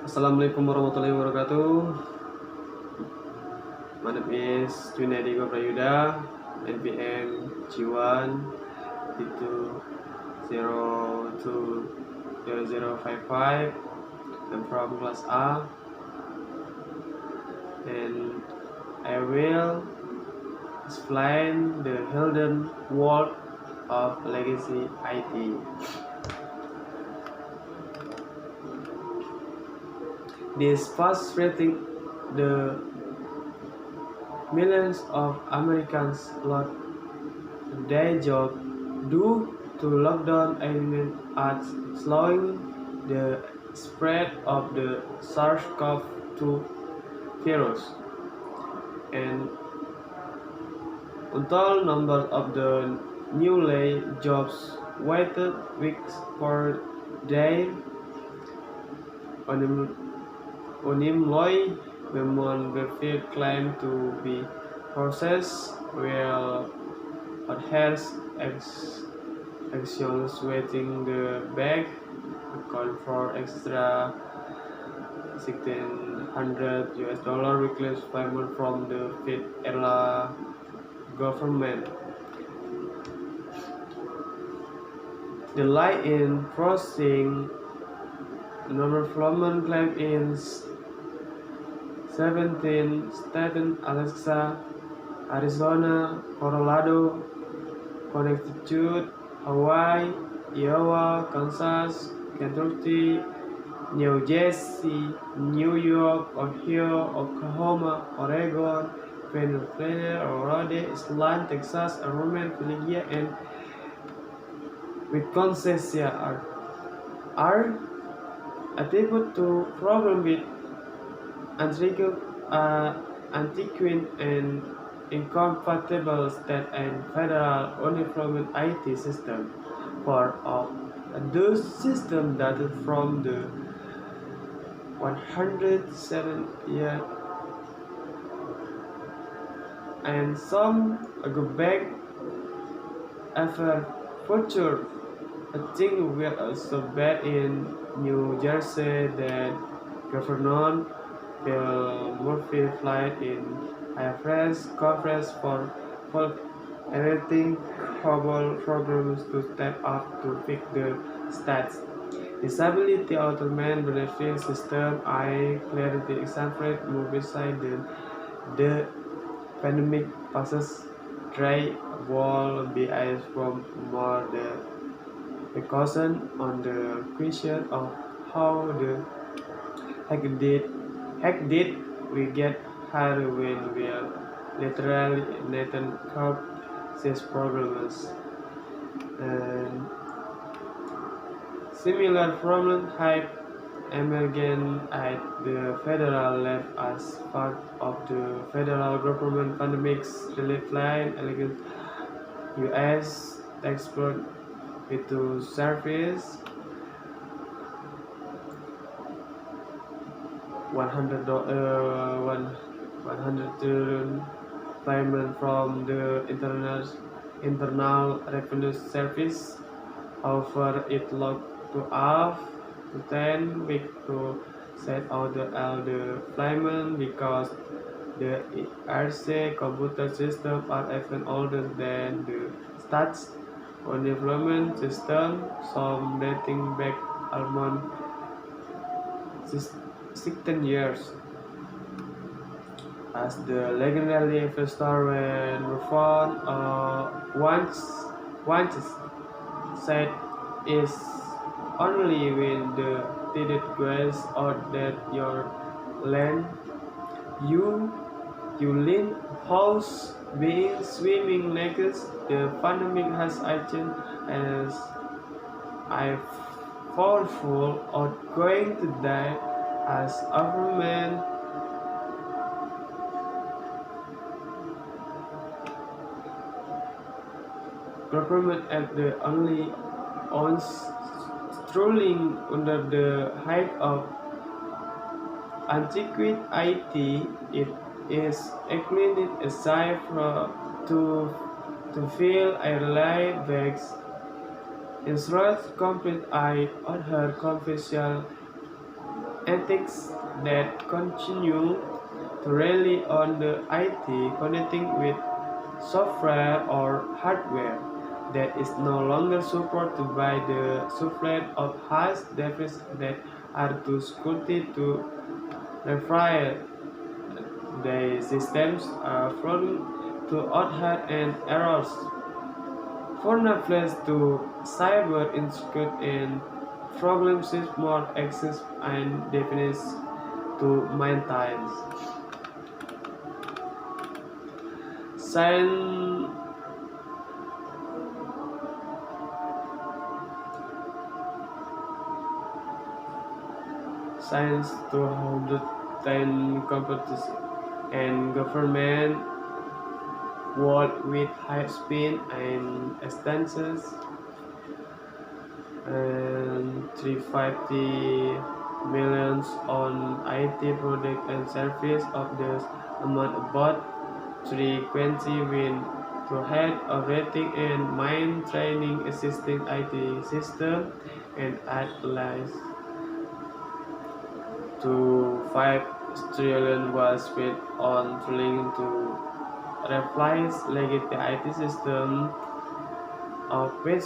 Assalamualaikum warahmatullahi wabarakatuh. My name is Junedi Prayuda, NPM G1 T2020055. I'm from class A, and I will explain the hidden world of legacy IT. This frustrating the millions of Americans lost their job due to lockdown aimed at slowing the spread of the SARS-CoV-2 virus, and untold numbers of the newly jobs waited weeks for their unemployed women Befield claimed to be processed while others actions waiting the bag account for extra $1,600 weekly payment from the federal government. The lie in processing non-employment claim in 17 states: Alaska, Arizona, Colorado, Connecticut, Hawaii, Iowa, Kansas, Kentucky, New Jersey, New York, Ohio, Oklahoma, Oregon, Pennsylvania, Rhode Island, Texas, Vermont, Virginia, and Wisconsin are attributed to problem with antiquated and incompatible state and federal unemployment IT system. Part of those systems dated from the 107 year and some go back after future. I think we are also bad in New Jersey that Governor Bill Murphy flight in IFRS conference for everything global programs to step up to fix the stats. Disability Automated Benefit System I clarity example move beside the pandemic passes dry will be eyes from more the precaution on the question of how the heck did we get higher when we are literally Nathan Carp says programmers, and similar problem hype emerging at the federal level as part of the federal government pandemics relief line elegant US export into service $100 trillion payment from the internal revenue service. However, it locked to up to 10 weeks to set out all the payment because the RC computer system are even older than the stats unemployment system, some dating back almost 16 years. As the legendary investor when reform once said is only when the deed goes out that your land you lean house being swimming naked. The pandemic has agent as I fearful of going to die as government at the only on strolling under the height of antiquated IT. It is included aside to fill airline bags. Instead complete I on her confidential ethics that continue to rely on the IT connecting with software or hardware that is no longer supported by the supply of high devices that are too sculpted to refine the systems are prone to overhead and errors. Vulnerable to cyber insecurity and problems with more access and devices to maintain. Science Science 210 competition and government world with high speed and extensions and 350 millions on IT product and service of this amount about 320 win to head operating and maintaining existing IT system and at least to 5 trillion was spent on trying to replace legacy IT system of with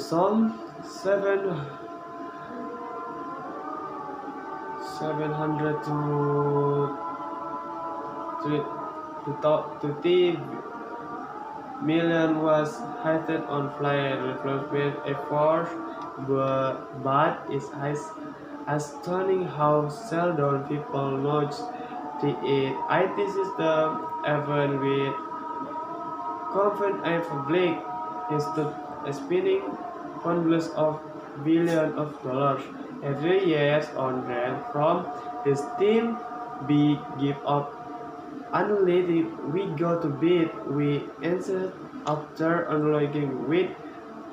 some 700 to 30 million was highlighted on flyer replacement efforts, but it's astonishing how seldom people notice the IT system, even with confident and public, is spending hundreds of billions of dollars every year on rent from this team. We give up annually. We go to bed. We answer after unlocking with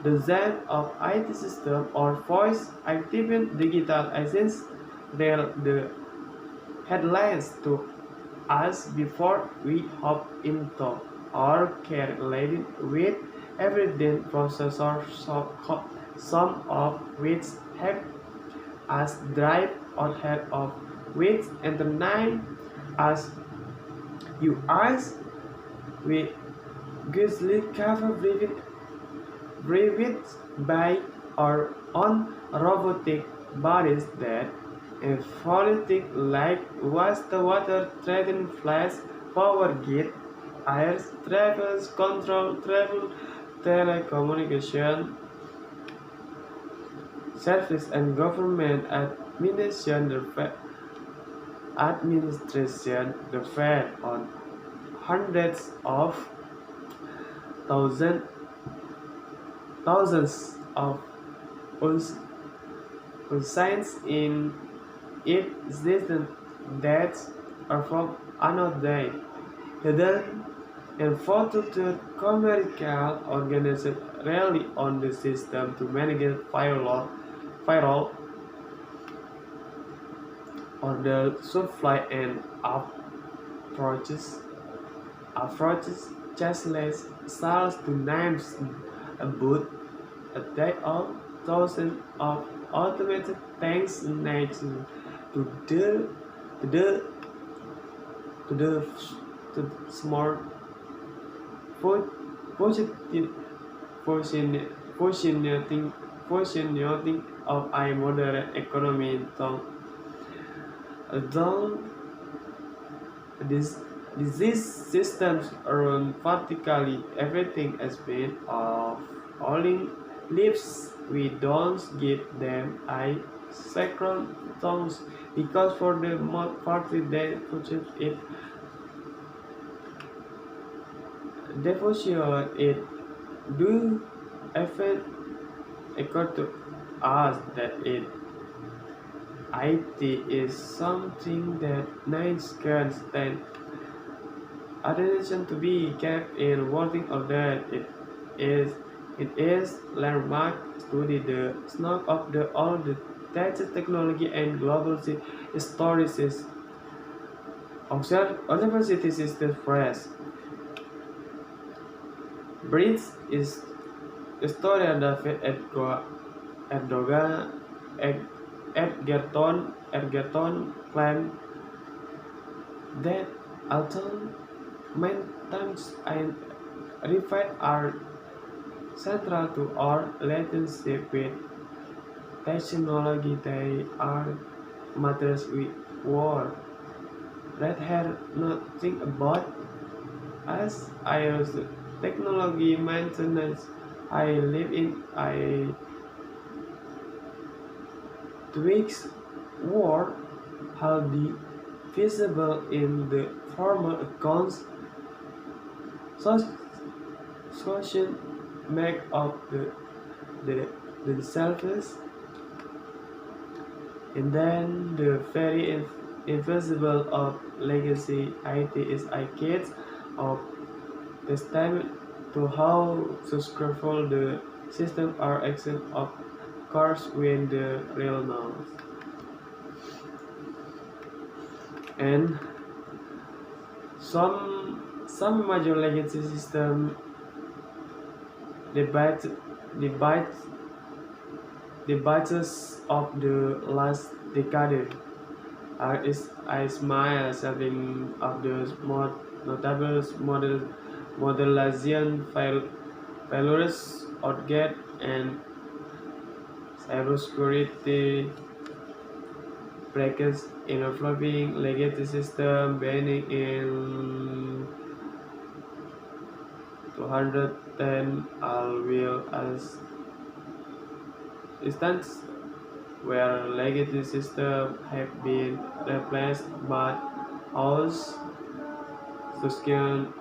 design of IT system or voice activated digital assistants. The headlines to us before we hop into our car laden with everyday processors, some of which have us drive ahead of which internet as you eyes with grizzly cover breathed by our own robotic bodies that evolved like was the water threatening flash power grid, air travel control, travel telecommunication service and government administration depend on hundreds of thousands thousands of uns signs in existence that are from another day. Hidden and photo commercial organization rely on the system to manage viral or the supply and approaches cashless sales to names about a day of thousands of automated tanks nature to the to the to the to the smart positive positioning of a modern economy though these systems run vertically everything has been of falling leaves. We don't give them a second tongues because for the most part they purchase it devotion it do affect occur to us that IT is something that needs constant attention to be kept in working order. It is landmark study the snow of the all the latest technology and global histories of university system press. Brits is historian David Erdogan Egerton claimed that although maintenance and refine are central to our relationship with technology, they are matters we were that had nothing about us. I use technology maintenance I live in I tweaks were hardly visible in the former accounts. Such social make up the themselves, and then the very invisible of legacy IT is I kids of testament to how successful the system are action of course when the real knows. And some major legacy system debate debate debates of the last decade are is I smile something of the more notable modernization failures outgate and cybersecurity breakers in a flopping legacy system banning in 210 all will as instance where legacy systems have been replaced by OS subscription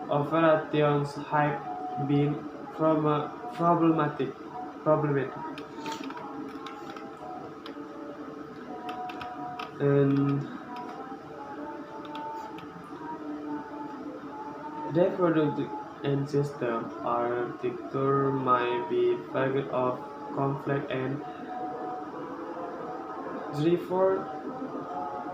operations have been problematic and therefore the and system architecture might be flagged of conflict and therefore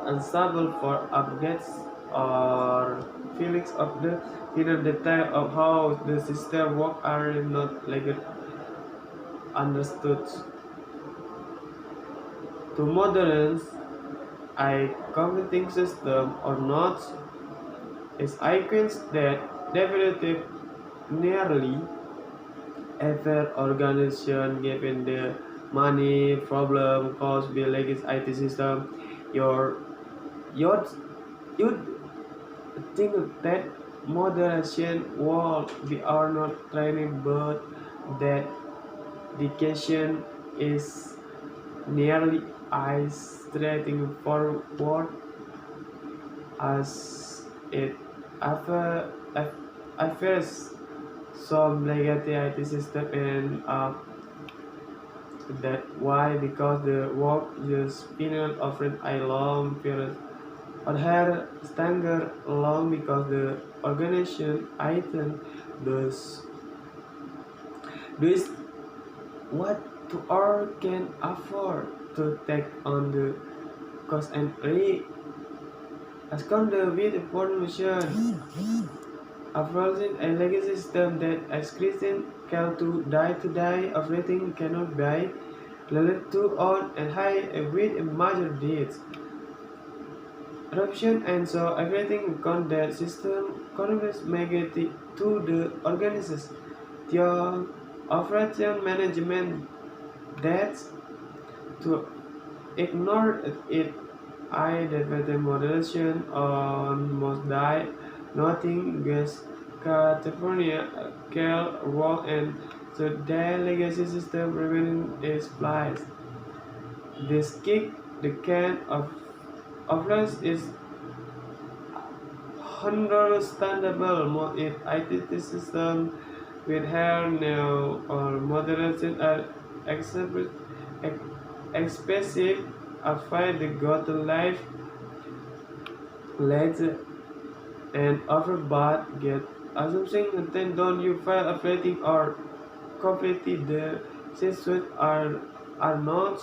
unstable for updates or feelings of the inner detail of how the system works are not legally understood. To moderns, a computing system or not is icons that definitive nearly every organization given the money problem caused by legacy IT system. Your your you think that moderation will be are not training but that dedication is nearly isolating forward as it affects some legacy IT system and that why because the work just finished offering a long period or had stagger long because the organization item does this what to or can afford to take on the cost and as conduct with information approaching a legacy system that as Christian can to die everything cannot be related to on and high with major deeds eruption and so everything con that system converts negative to the organisms the operation management that to ignore it I developed moderation on most die nothing gas California Cal Wall and so their legacy system remaining is place. This kick the can of rice is understandable if IT system with her now or moderation are expensive expensive afraid the go to life later and offer but get assumption and then don't you file operating or completely the systems are not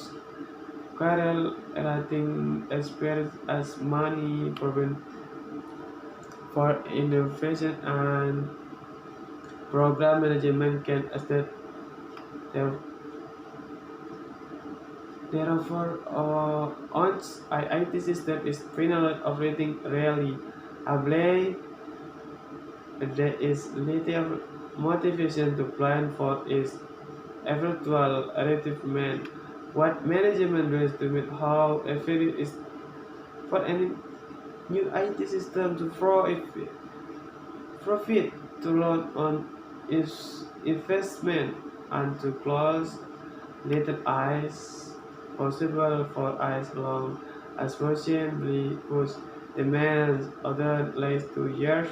correlating experience as money for innovation and program management can assist their Therefore, once IT system is finally operating really, apply there is little motivation to plan for its eventual achievement. What management does to meet how efficient is for any new IT system to profit to load on its investment and to close little eyes possible for as long as possibly push demands other leads to years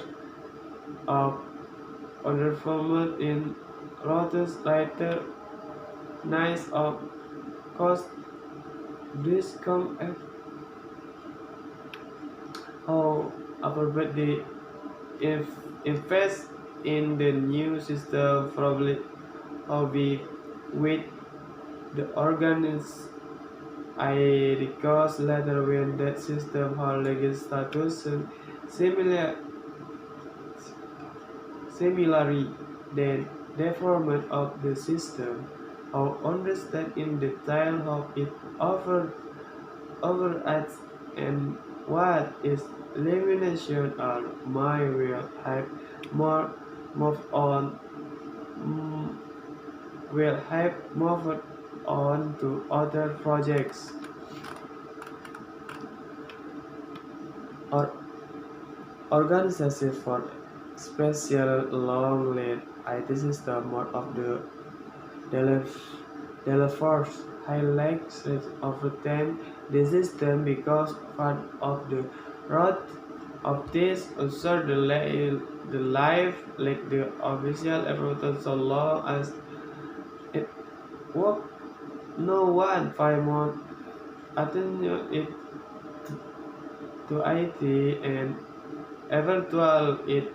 of underperformance in routes later nights of cost this come at how appropriate the if invest in the new system probably how we with the organs I recall later when that system had legal status similar similarly then development of the system how understand in detail how it overacts and what is elimination or my will have more move on mm, will have moved on to other projects or organizations for special long lead IT system more of the developers highlights over time the system because part of the road of this assert the life like the official approach so long as it work no one find more attention it to IT and eventual it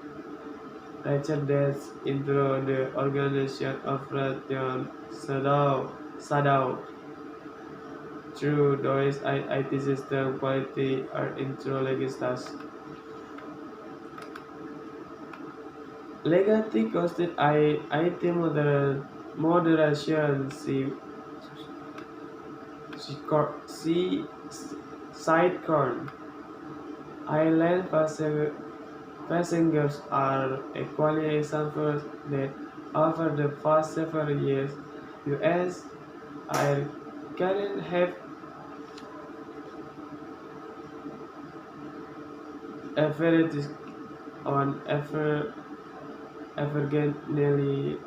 ratchets into the organization of Radion Sadao through those IT system quality are intro legistas. Legacy costed IT moderation C sidecar island passengers are equally examples that over the past several years, U.S. air carriers have averaged on Evergeneally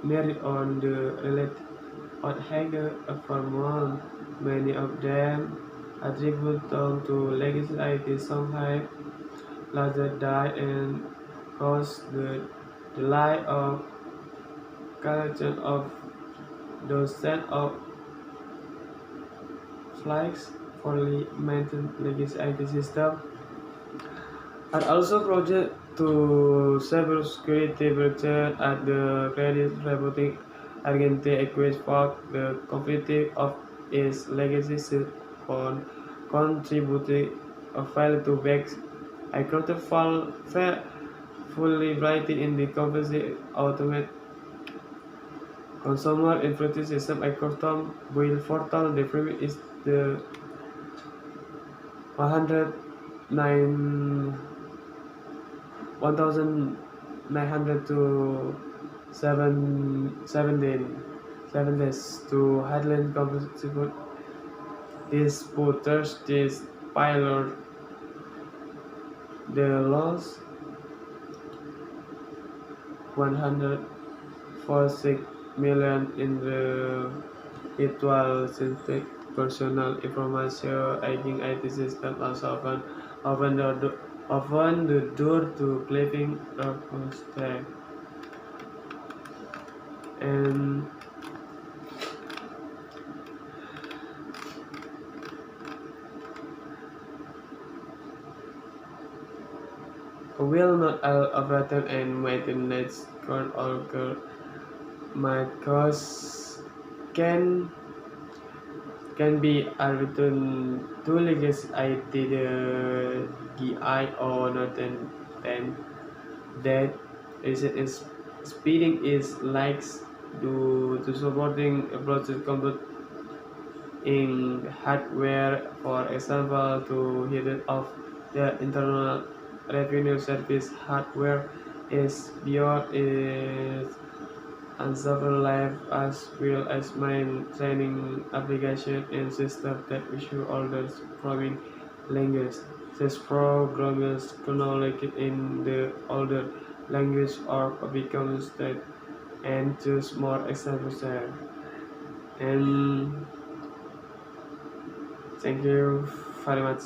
married on the related on higher performance. Many of them attribute them to legislative Shanghai larger die and cause the life of collection of those set of flags fully maintained legislative system are also project to cybersecurity breaches at the credit reporting Argentina equates for the complexity of its legacy on contributing a file to back I could fall fully writing in the complexity automate consumer information system I could will portal the previous is the 109 1900 to 7 days to Headland Competition disputers this pilot the loss 146 million in the virtual synthetic personal information hacking IT system also open the door to claiming purpose tag and will not all operator and maintenance code occur might cause can be written to legacy IT the GI or not and then that is speeding is likes to supporting a process compute in hardware, for example, to head of the Internal Revenue Service hardware is beyond its unserved life, as well as maintaining application and systems that issue orders programming language. These programmers cannot in the older language or become state and choose more examples there. And thank you very much.